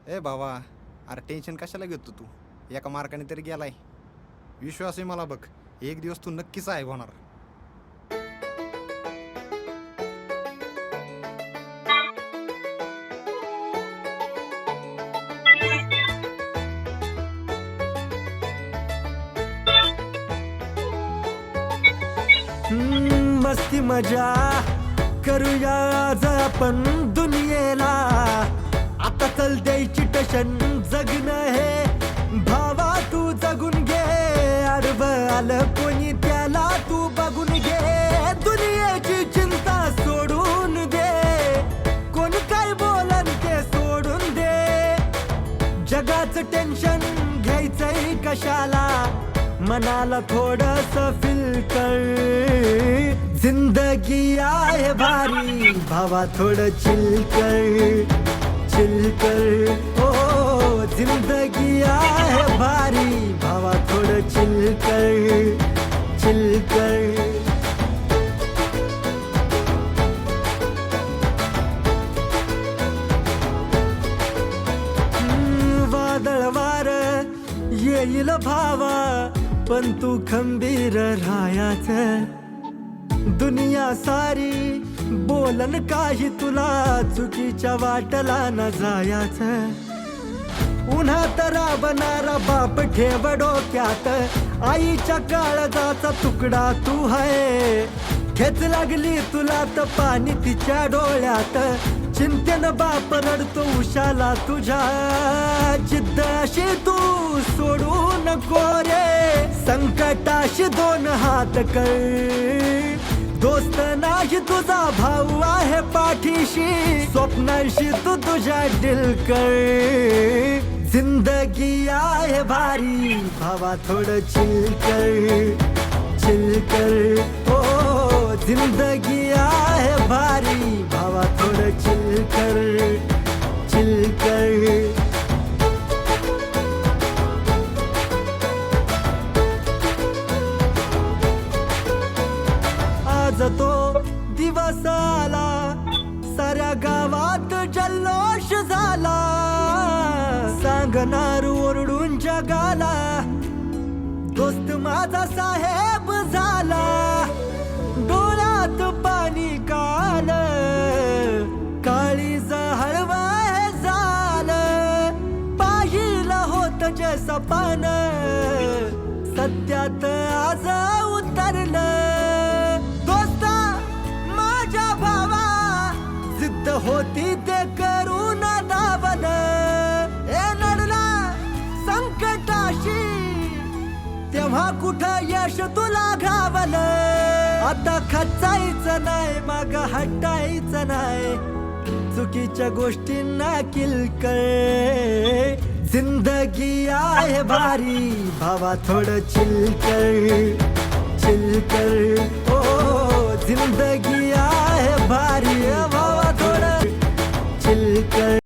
ए बाबा, अरे टेन्शन कशाला घेतो तू? एका मार्काने तरी गेलाय. विश्वास आहे मला बघ, एक दिवस तू नक्कीच आहे होणार. मस्ती मजा करूया आज आपण दुनियेला. आता चल द्यायची टशन जगणं हे भावा तू जगून घे. आडवं आलं कोणी त्याला तू बघून घे. दुनियेची चिंता सोडून दे, कोण काय बोलन ते सोडून दे. जगाचं टेन्शन घ्यायचंय कशाला, मनाला थोडस फील कर. जिंदगी आहे भारी भावा थोडं चिल कर, चिल कर. ओ जिंदगी आहे भारी भावा थोडं चिल कर, चिल कर. वादळ वार येईल भावा, पण तू खंबीर राहायचं. दुनिया सारी बोलन काही तुला, चुकीच्या वाटला न जायचं. उन्हात राबणारा बाप ठेव डोक्यात, आईच्या काळजाचा तुकडा तू आहे. खेच लागली तुला तर पाणी तिच्या डोळ्यात, चिंतेनं बाप रडतो उशाला तुझ्या. जिद्द अशी तू सोडू नको रे, संकटाशी दोन हात कर. दोस्त नाही तुझा भाऊ आहे पाठीशी, स्वप्नाशी तू तुझ्या दिल कर. जिंदगी आहे भारी भावा थोडं चिल कर, चिल कर. ओ जिंदगी आहे भारी भावा थोडं चिल कर, चिल कर. आज तो दिवस आला, साऱ्या गावात जल्लोष झाला. सांगणार ओरडून जगाला, दोस्त माझा साहेब झाला. डोळ्यात पाणी काल, काळीज हळवं झालं. पाहिलं होत जे सपन, सत्यात आज उतरलं. जिद्द होती ते करून दावल, ए लढला संकटाशी तेव्हा कुठं यश तुला घावल. आता खचायचं नाही माग हटायचं नाही, चुकीच्या गोष्टींना किल कर. जिंदगी आहे भारी भावा थोडं चिल कर,